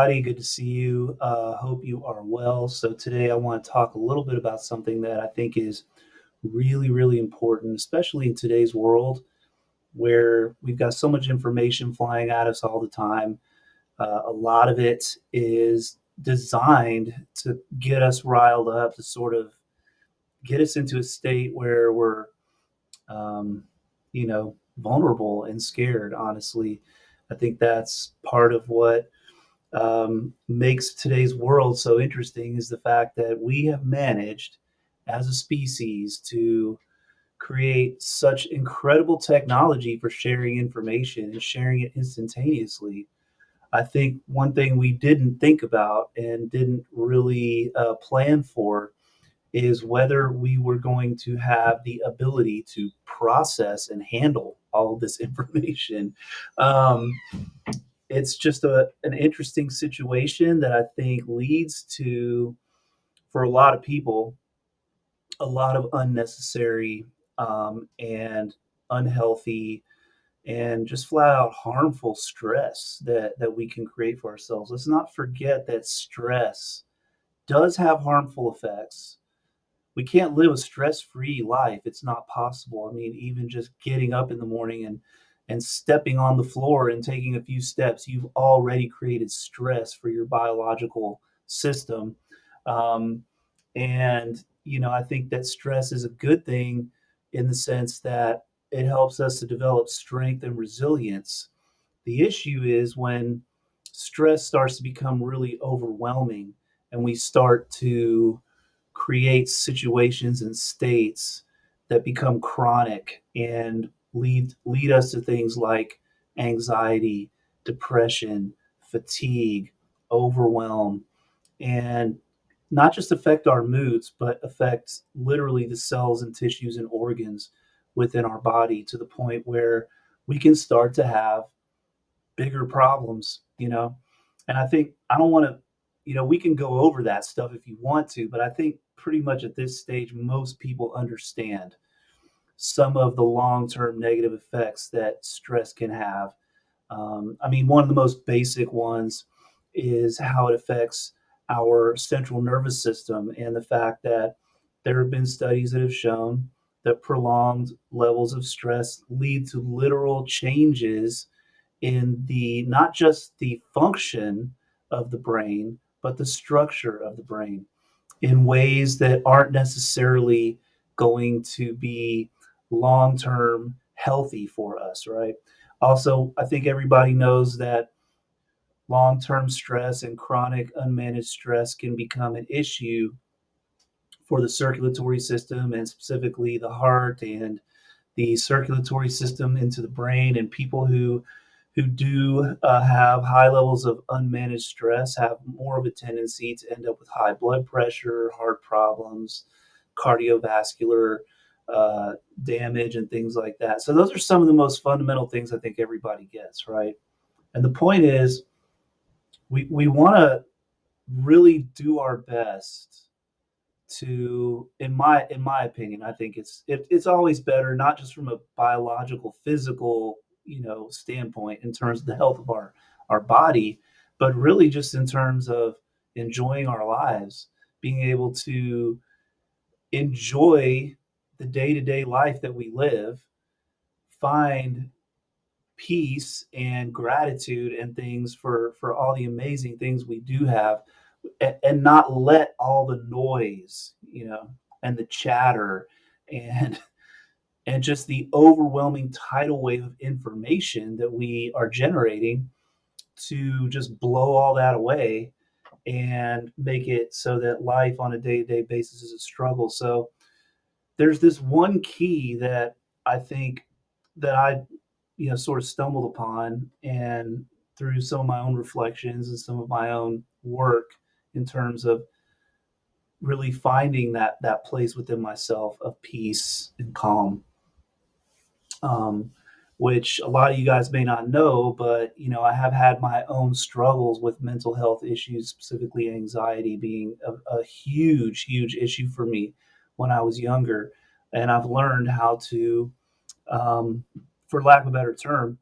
Buddy, good to see you. Hope you are well. So today I want to talk a little bit about something that I think is really, really important, especially in today's world where we've got so much information flying at us all the time. A lot of it is designed to get us riled up, to sort of get us into a state where we're, um, vulnerable and scared, honestly. I think that's part of what makes today's world so interesting is the fact that we have managed as a species to create such incredible technology for sharing information and sharing it instantaneously. I think one thing we didn't think about and didn't really plan for is whether we were going to have the ability to process and handle all of this information. Um, it's just an interesting situation that I think leads to, for a lot of people, a lot of unnecessary and unhealthy and just flat out harmful stress that we can create for ourselves. Let's not forget that stress does have harmful effects. We can't live a stress-free life. It's not possible. I mean, even just getting up in the morning and stepping on the floor and taking a few steps, you've already created stress for your biological system. Um, and I think that stress is a good thing in the sense that it helps us to develop strength and resilience. The issue is when stress starts to become really overwhelming and we start to create situations and states that become chronic and lead us to things like anxiety, depression, fatigue, overwhelm, and not just affect our moods, but affect literally the cells and tissues and organs within our body to the point where we can start to have bigger problems. And I think I don't want to, we can go over that stuff if you want to, but I think pretty much at this stage, most people understand some of the long term negative effects that stress can have. I mean, one of the most basic ones is how it affects our central nervous system, and the fact that there have been studies that have shown that prolonged levels of stress lead to literal changes in the not just the function of the brain, but the structure of the brain in ways that aren't necessarily going to be long term healthy for us, right? Also, I think everybody knows that long term stress and chronic unmanaged stress can become an issue for the circulatory system and specifically the heart and the circulatory system into the brain. And people who do have high levels of unmanaged stress have more of a tendency to end up with high blood pressure, heart problems, cardiovascular uh, damage, and things like that. So those are some of the most fundamental things I think everybody gets, right? And the point is, we want to really do our best to, in my opinion, I think it's always better, not just from a biological, physical, standpoint in terms of the health of our body, but really just in terms of enjoying our lives, being able to enjoy the day-to-day life that we live, find peace and gratitude and things for all the amazing things we do have, and not let all the noise, and the chatter and and just the overwhelming tidal wave of information that we are generating to just blow all that away and make it so that life on a day-to-day basis is a struggle. So there's this one key that I think that I, sort of stumbled upon, and through some of my own reflections and some of my own work in terms of really finding that place within myself of peace and calm, um, which a lot of you guys may not know, but I have had my own struggles with mental health issues, specifically anxiety being a huge, huge issue for me when I was younger, and I've learned how to, um, for lack of a better term,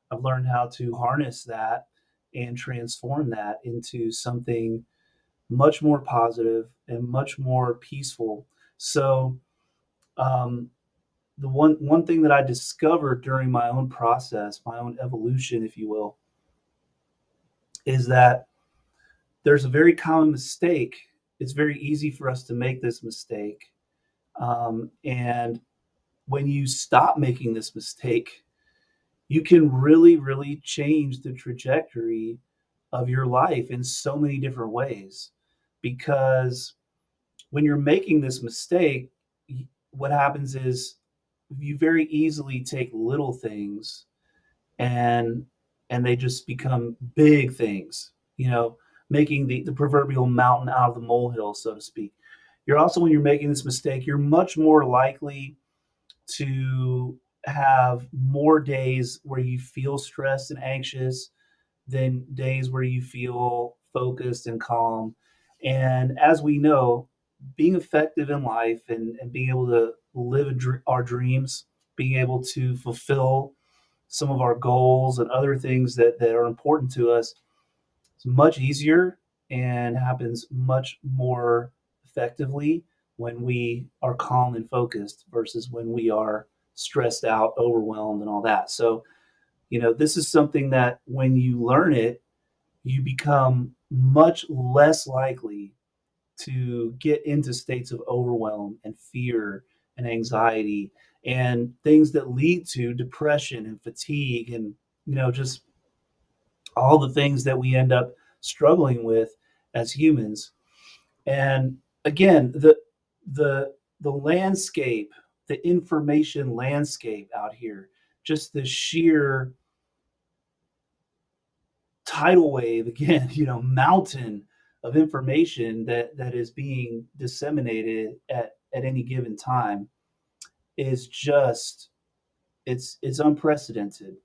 I've learned how to harness that and transform that into something much more positive and much more peaceful. So, um, the one thing that I discovered during my own process, my own evolution, if you will, is that there's a very common mistake. It's very easy for us to make this mistake. And when you stop making this mistake, you can really, really change the trajectory of your life in so many different ways. Because when you're making this mistake, what happens is you very easily take little things and they just become big things, making the proverbial mountain out of the molehill, so to speak. You're also, when you're making this mistake, you're much more likely to have more days where you feel stressed and anxious than days where you feel focused and calm. And as we know, being effective in life and being able to live our dreams, being able to fulfill some of our goals and other things that are important to us, it's much easier and happens much more effectively when we are calm and focused versus when we are stressed out, overwhelmed, and all that. So, this is something that when you learn it, you become much less likely to get into states of overwhelm and fear and anxiety and things that lead to depression and fatigue and just all the things that we end up struggling with as humans. And again, the landscape, the information landscape out here, just the sheer tidal wave again, mountain of information that is being disseminated at any given time is just it's unprecedented.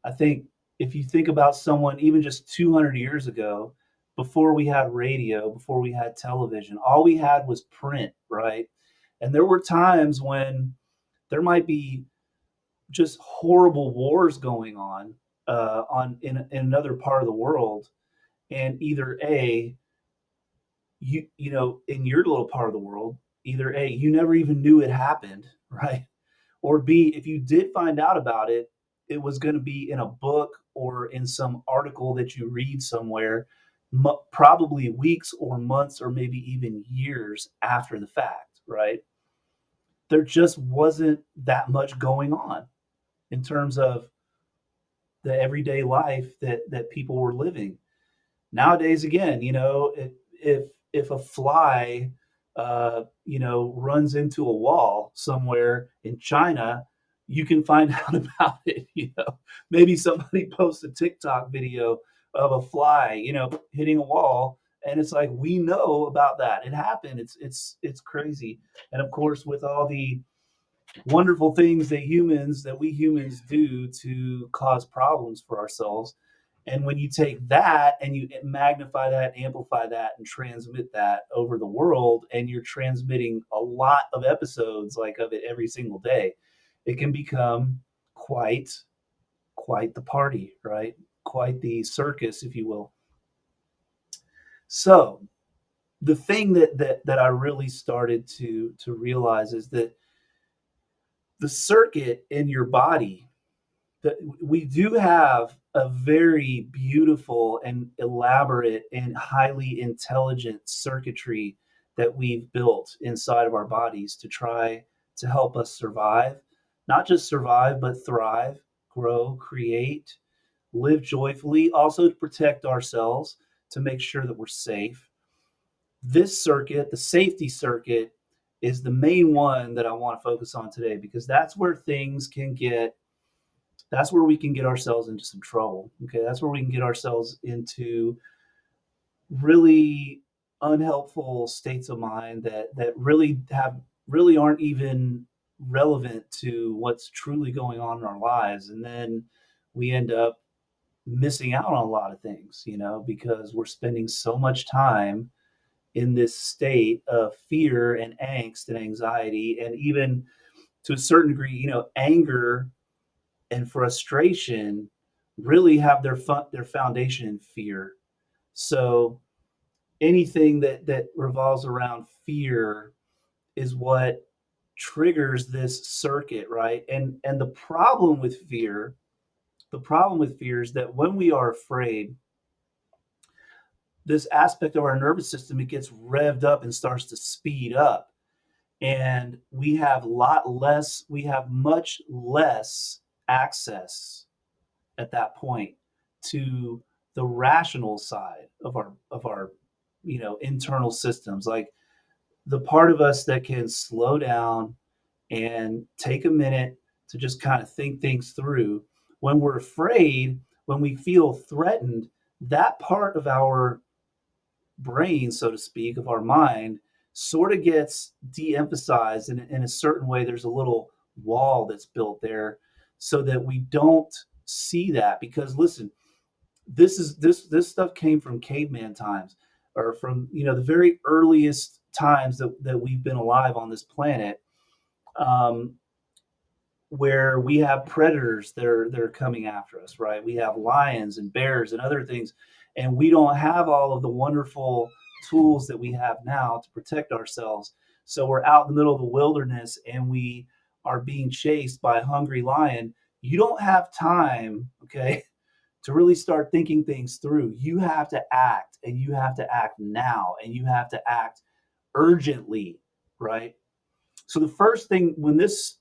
I think if you think about someone even just 200 years ago, before we had radio, before we had television, all we had was print, right? And there were times when there might be just horrible wars going on in another part of the world, and either A, in your little part of the world, either A, you never even knew it happened, right? Or B, if you did find out about it, it was going to be in a book or in some article that you read somewhere, probably weeks or months or maybe even years after the fact, right? There just wasn't that much going on in terms of the everyday life that people were living. Nowadays, again, if a fly, runs into a wall somewhere in China, you can find out about it. Maybe somebody posts a TikTok video of a fly, hitting a wall, and it's like we know about that. It happened. It's crazy. And of course, with all the wonderful things that we humans do to cause problems for ourselves. And when you take that and you magnify that, amplify that, and transmit that over the world, and you're transmitting a lot of episodes like of it every single day, it can become quite quite the party, right? Quite the circus, if you will. So the thing that I really started to realize is that the circuit in your body, that we do have a very beautiful and elaborate and highly intelligent circuitry that we've built inside of our bodies to try to help us survive, not just survive, but thrive, grow, create, live joyfully, also to protect ourselves, to make sure that we're safe. This circuit, the safety circuit, is the main one that I want to focus on today because that's where we can get ourselves into some trouble. Okay, that's where we can get ourselves into really unhelpful states of mind that really aren't even relevant to what's truly going on in our lives, and then we end up missing out on a lot of things, because we're spending so much time in this state of fear and angst and anxiety, and even to a certain degree, anger and frustration really have their foundation in fear. So anything that revolves around fear is what triggers this circuit, right? And the problem with fear is that when we are afraid, this aspect of our nervous system, it gets revved up and starts to speed up, and we have much less access at that point to the rational side of our internal systems, like the part of us that can slow down and take a minute to just kind of think things through. When we're afraid, when we feel threatened, that part of our brain, so to speak, of our mind, sort of gets de-emphasized in a certain way. There's a little wall that's built there so that we don't see that. Because listen, this stuff came from caveman times, or from the very earliest times that we've been alive on this planet. um, where we have predators that are coming after us, right? We have lions and bears and other things, and we don't have all of the wonderful tools that we have now to protect ourselves. So we're out in the middle of the wilderness and we are being chased by a hungry lion. You don't have time, okay, to really start thinking things through. You have to act, and you have to act now, and you have to act urgently, right? So the first thing, when this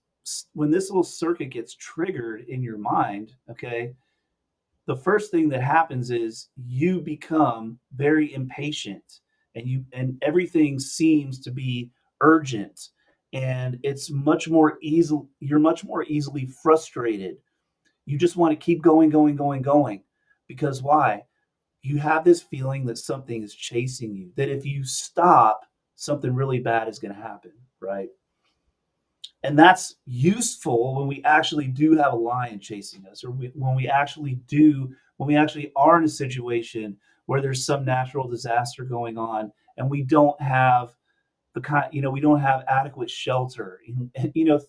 little circuit gets triggered in your mind, okay, the first thing that happens is you become very impatient, and everything seems to be urgent, and it's much more easy you're much more easily frustrated. You just want to keep going, going, going, going. Because why? You have this feeling that something is chasing you, that if you stop, something really bad is going to happen, right? And that's useful when we actually do have a lion chasing us, or when we actually are in a situation where there's some natural disaster going on, and we don't have we don't have adequate shelter, and,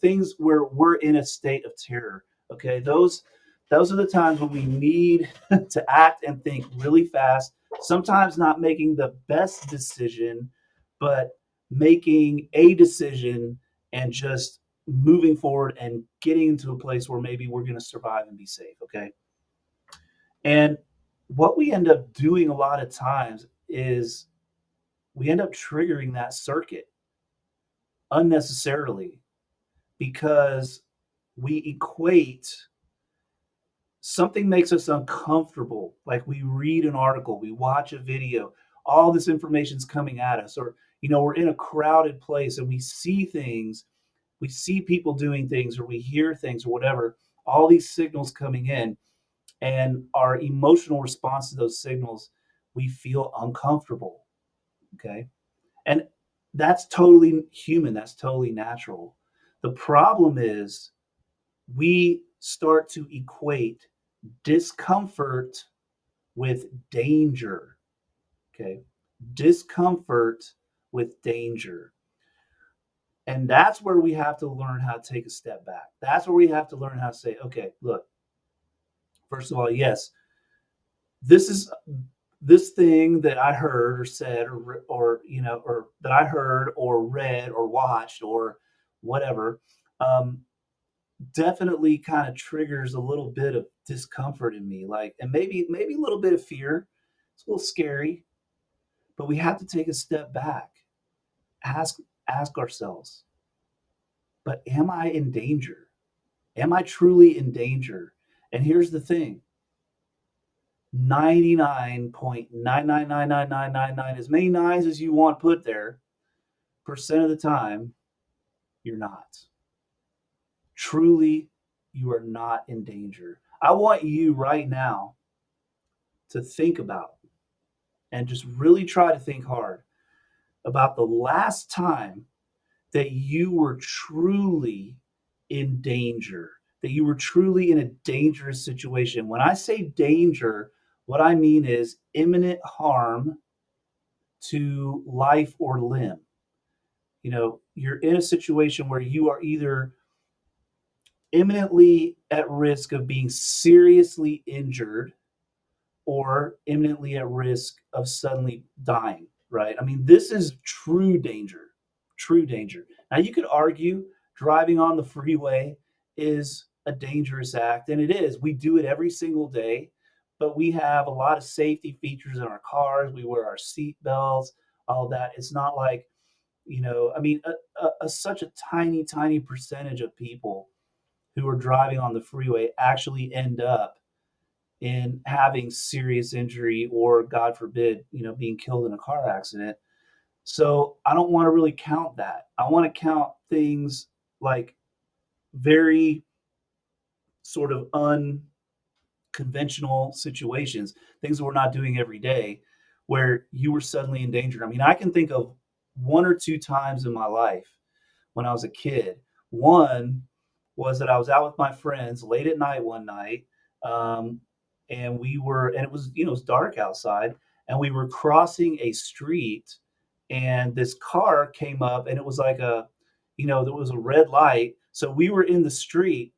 things where we're in a state of terror. Okay, those are the times when we need to act and think really fast, sometimes not making the best decision, but making a decision and just moving forward and getting into a place where maybe we're going to survive and be safe. Okay, and what we end up doing a lot of times is we end up triggering that circuit unnecessarily, because we equate something makes us uncomfortable, like we read an article, we watch a video, all this information's coming at us, or we're in a crowded place and we see things, we see people doing things, or we hear things, or whatever, all these signals coming in, and our emotional response to those signals, we feel uncomfortable. Okay, and that's totally human, that's totally natural. The problem is we start to equate discomfort with danger. Okay, discomfort with danger. And that's where we have to learn how to take a step back. That's where we have to learn how to say, okay, look, first of all, yes, this is this thing that I heard or said, or that I heard or read or watched or whatever, um, definitely kind of triggers a little bit of discomfort in me, like, and maybe a little bit of fear. It's a little scary, but we have to take a step back. Ask ask ourselves, but am I in danger? Am I truly in danger? And here's the thing, 99.9999999, as many nines as you want put there, percent of the time, you're not. Truly, you are not in danger. I want you right now to think about, and just really try to think hard about the last time that you were truly in danger, that you were truly in a dangerous situation. When I say danger, what I mean is imminent harm to life or limb. You're in a situation where you are either imminently at risk of being seriously injured or imminently at risk of suddenly dying, right? I mean, this is true danger, true danger. Now, you could argue driving on the freeway is a dangerous act, and it is. We do it every single day, but we have a lot of safety features in our cars. We wear our seat belts, all of that. It's not like, I mean, such a tiny, tiny percentage of people who are driving on the freeway actually end up in having serious injury or, God forbid, being killed in a car accident. So I don't want to really count that. I want to count things like very sort of unconventional situations, things that we're not doing every day, where you were suddenly in danger. I mean, I can think of one or two times in my life when I was a kid. One was that I was out with my friends late at night one night, um, and it was, it was dark outside, and we were crossing a street, and this car came up, and it was like there was a red light, so we were in the street,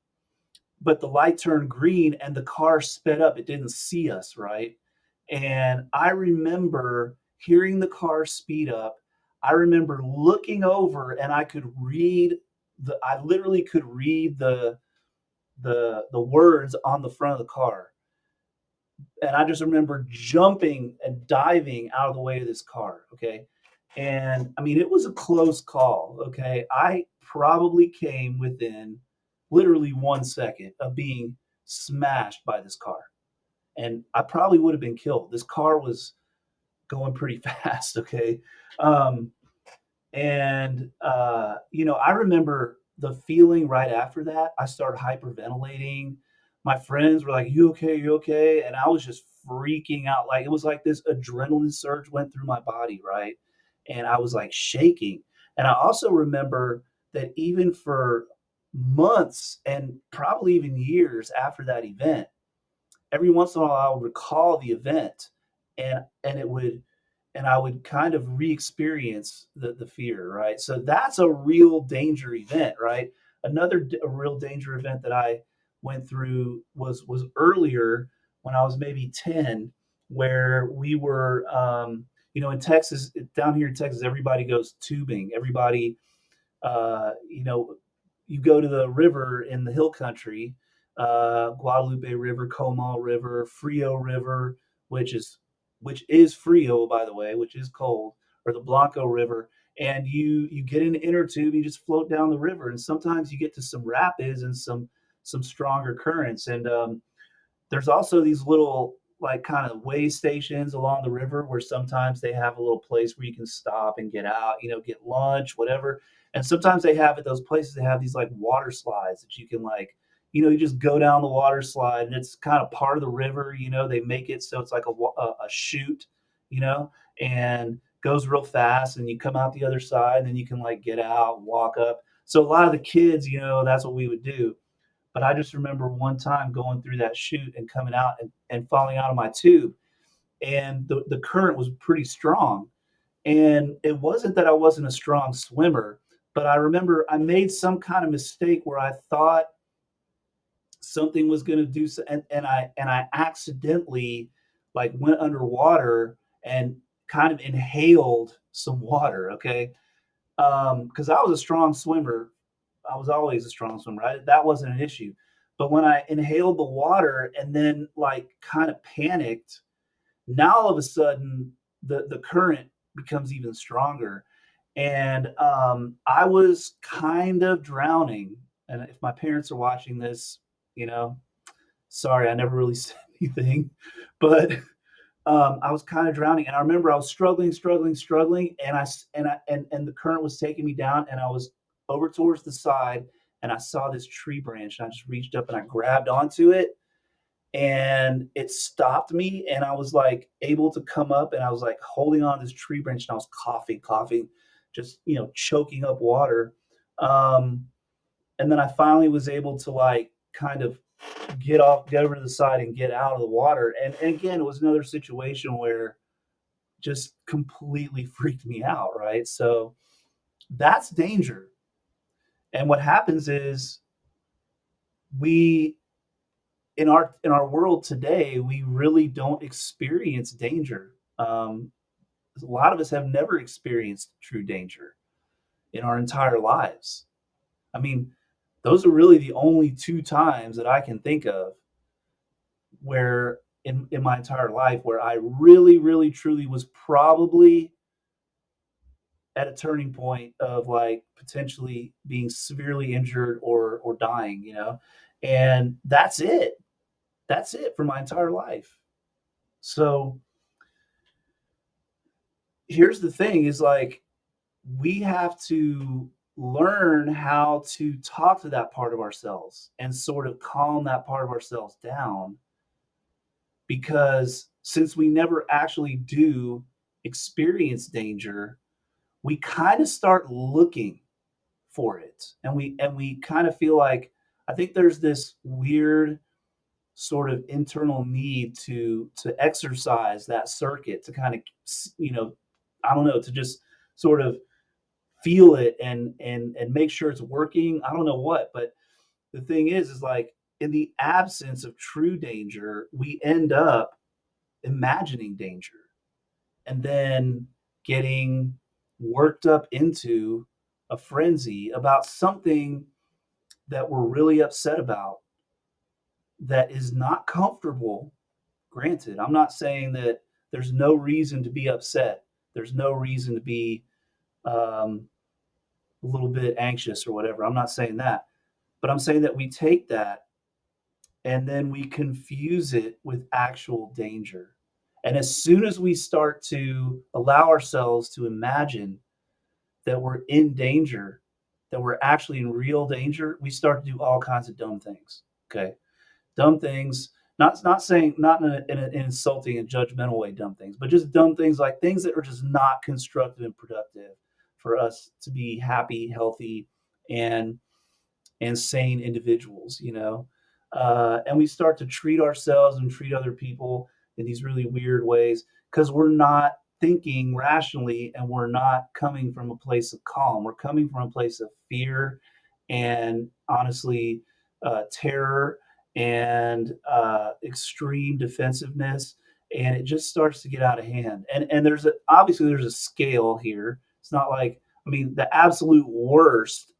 but the light turned green, and the car sped up. It didn't see us, right? And I remember hearing the car speed up. I remember looking over, and I literally could read the words on the front of the car. And I just remember jumping and diving out of the way of this car, okay? And I mean, it was a close call, okay? I probably came within literally 1 second of being smashed by this car, and I probably would have been killed. This car was going pretty fast, okay? Um, I remember the feeling right after that. I started hyperventilating. My friends were like, "You okay? You okay?" And I was just freaking out. Like, it was like this adrenaline surge went through my body, right? And I was like shaking. And I also remember that even for months and probably even years after that event, every once in a while I would recall the event, and it would and I would kind of re-experience the fear, right? So that's a real danger event, right? A real danger event that I went through was earlier when I was maybe 10, where we were in Texas, down here in Texas, everybody goes tubing. Everybody uh, you know, you go to the river in the hill country, Guadalupe River, Comal River, Frio River, which is which is Frio, by the way, which is cold, or the Blanco River, and you get in an inner tube, you just float down the river, and sometimes you get to some rapids and some stronger currents, and there's also these little, like, kind of way stations along the river where sometimes they have a little place where you can stop and get out, get lunch, whatever. And sometimes they have at those places, they have these like water slides that you can like, you just go down the water slide, and it's kind of part of the river. They make it so it's like a chute, you know, and goes real fast, and you come out the other side, and then you can like get out, walk up. So a lot of the kids, that's what we would do. But I just remember one time going through that chute and coming out and falling out of my tube. And the current was pretty strong. And it wasn't that I wasn't a strong swimmer, but I remember I made some kind of mistake where I thought something was going to do so, and I accidentally like went underwater and kind of inhaled some water, okay? Because I was a strong swimmer. I was always a strong swimmer. That wasn't an issue. But when I inhaled the water and then like kind of panicked, now all of a sudden the current becomes even stronger. And I was kind of drowning. And if my parents are watching this, you know, sorry, I never really said anything, but I was kind of drowning, and I remember I was struggling, struggling, struggling, and the current was taking me down, and I was over towards the side, and I saw this tree branch, and I just reached up and I grabbed onto it, and it stopped me, and I was like able to come up, and I was like holding on to this tree branch, and I was coughing, coughing, just choking up water. Um, and then I finally was able to like kind of get over to the side and get out of the water. And again, it was another situation where just completely freaked me out, right? So that's danger. And what happens is we in our world today, we really don't experience danger. A lot of us have never experienced true danger in our entire lives. I mean, those are really the only two times that I can think of where in my entire life where I really, really, truly was probably at a turning point of like potentially being severely injured or dying, you know? And that's it. That's it for my entire life. So here's the thing is like we have to learn how to talk to that part of ourselves and sort of calm that part of ourselves down because since we never actually do experience danger, we kind of start looking for it. And we kind of feel like I think there's this weird sort of internal need to exercise that circuit to kind of I don't know, to just sort of feel it and make sure it's working. I don't know what, but the thing is like in the absence of true danger, we end up imagining danger and then getting worked up into a frenzy about something that we're really upset about that is not comfortable. Granted, I'm not saying that there's no reason to be upset. There's no reason to be um, a little bit anxious or whatever. I'm not saying that. But I'm saying that we take that and then we confuse it with actual danger. And as soon as we start to allow ourselves to imagine that we're in danger, that we're actually in real danger, we start to do all kinds of dumb things. Okay. Dumb things, not saying not in an insulting and judgmental way, dumb things, but just dumb things like things that are just not constructive and productive for us to be happy, healthy, and and sane individuals, you know? And we start to treat ourselves and treat other people in these really weird ways because we're not thinking rationally and we're not coming from a place of calm. We're coming from a place of fear and honestly, terror and extreme defensiveness. And it just starts to get out of hand. And obviously there's a scale here. It's not like, I mean, the absolute worst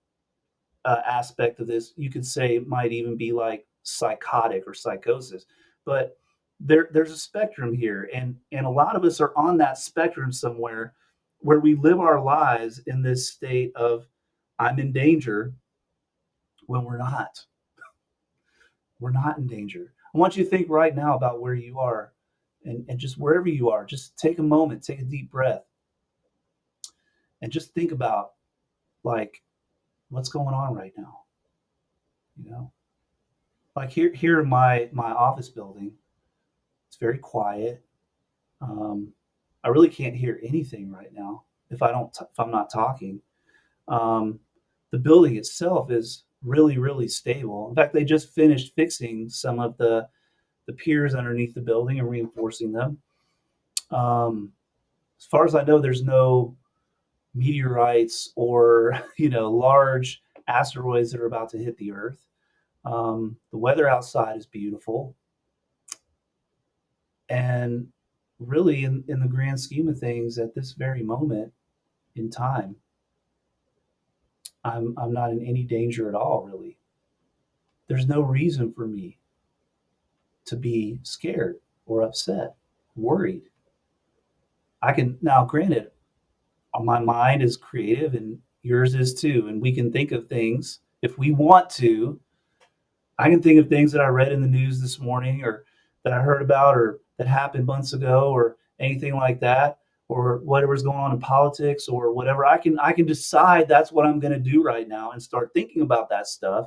aspect of this, you could say might even be like psychotic or psychosis. But there's a spectrum here, and a lot of us are on that spectrum somewhere where we live our lives in this state of I'm in danger when we're not. We're not in danger. I want you to think right now about where you are and just wherever you are, just take a moment, take a deep breath, and just think about like what's going on right now. You know, like here in my office building, it's very quiet. Um, I really can't hear anything right now if I'm not talking. Um, the building itself is really really stable. In fact, they just finished fixing some of the piers underneath the building and reinforcing them. Um, as far as I know, there's no meteorites or large asteroids that are about to hit the Earth. The weather outside is beautiful, and really, in the grand scheme of things, at this very moment in time, I'm not in any danger at all, really. There's no reason for me to be scared or upset, worried. I can now, granted, my mind is creative and yours is too, and we can think of things if we want to. I can think of things that I read in the news this morning or that I heard about or that happened months ago or anything like that or whatever's going on in politics or whatever. I can decide that's what I'm going to do right now and start thinking about that stuff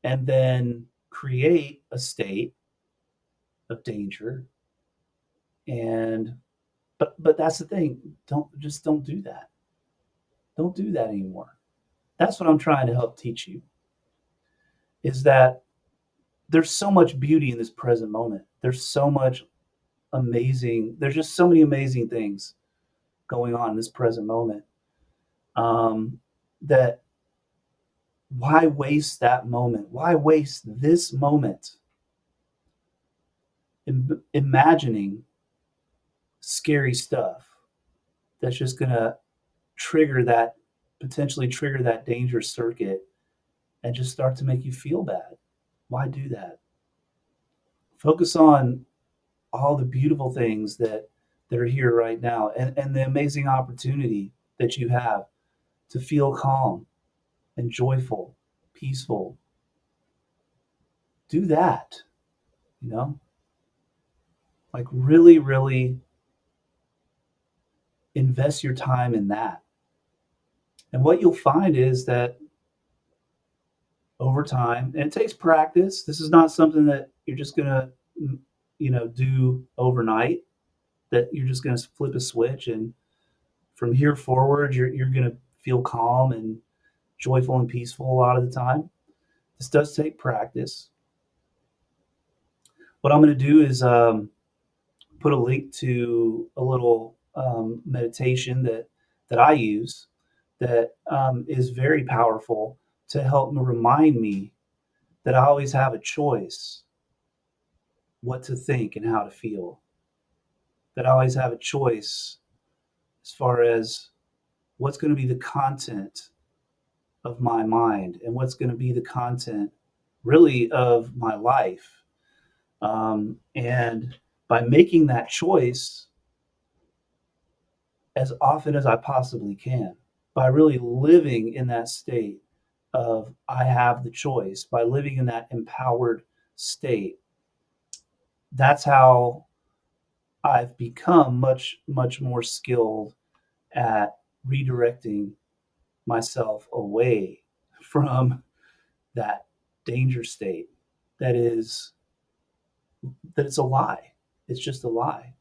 and then create a state of danger. And but that's the thing. Don't do that. Don't do that anymore. That's what I'm trying to help teach you is that there's so much beauty in this present moment. There's just so many amazing things going on in this present moment, um, that Why waste that moment? Why waste this moment imagining scary stuff that's just going to trigger that, potentially trigger that danger circuit and just start to make you feel bad? Why do that? Focus on all the beautiful things that are here right now, and the amazing opportunity that you have to feel calm and joyful, peaceful. Do that, you know, like really, really invest your time in that. And what you'll find is that over time, and it takes practice. This is not something that you're just gonna, do overnight. That you're just gonna flip a switch, and from here forward, you're gonna feel calm and joyful and peaceful a lot of the time. This does take practice. What I'm gonna do is put a link to a little meditation that I use that is very powerful to help remind me that I always have a choice what to think and how to feel. That I always have a choice as far as what's going to be the content of my mind and what's going to be the content really of my life. And by making that choice as often as I possibly can, by really living in that state of I have the choice, by living in that empowered state, that's how I've become much, much more skilled at redirecting myself away from that danger state that is that it's a lie. It's just a lie.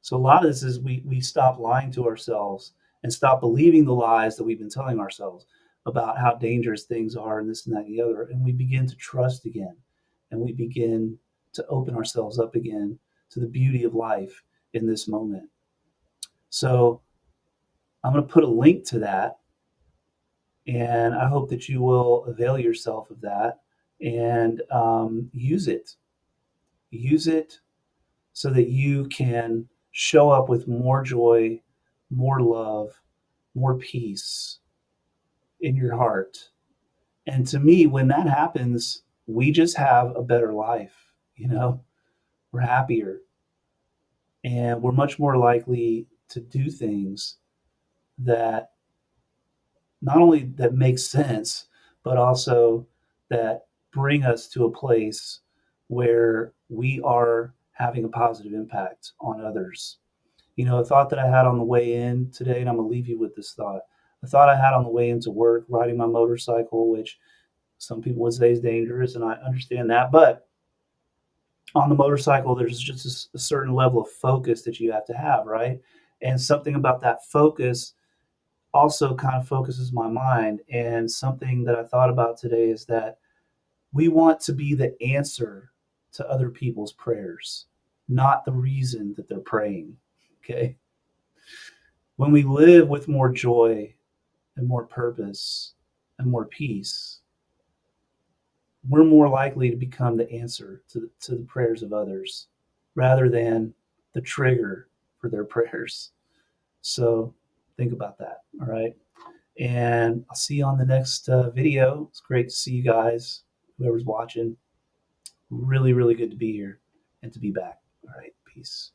So a lot of this is we stop lying to ourselves and stop believing the lies that we've been telling ourselves about how dangerous things are and this and that and the other. And we begin to trust again. And we begin to open ourselves up again to the beauty of life in this moment. So I'm going to put a link to that. And I hope that you will avail yourself of that and use it. Use it so that you can show up with more joy, more love, more peace in your heart. And to me, when that happens, we just have a better life. We're happier and we're much more likely to do things that not only that make sense, but also that bring us to a place where we are having a positive impact on others. A thought that I had on the way in today, and I'm going to leave you with this thought. A thought I had on the way into work, riding my motorcycle, which some people would say is dangerous, and I understand that. But on the motorcycle, there's just a certain level of focus that you have to have, right? And something about that focus also kind of focuses my mind. And something that I thought about today is that we want to be the answer to other people's prayers, not the reason that they're praying. Okay. When we live with more joy and more purpose and more peace, we're more likely to become the answer to the prayers of others rather than the trigger for their prayers. So think about that. All right. And I'll see you on the next video. It's great to see you guys, whoever's watching. Really, really good to be here and to be back. All right. Peace.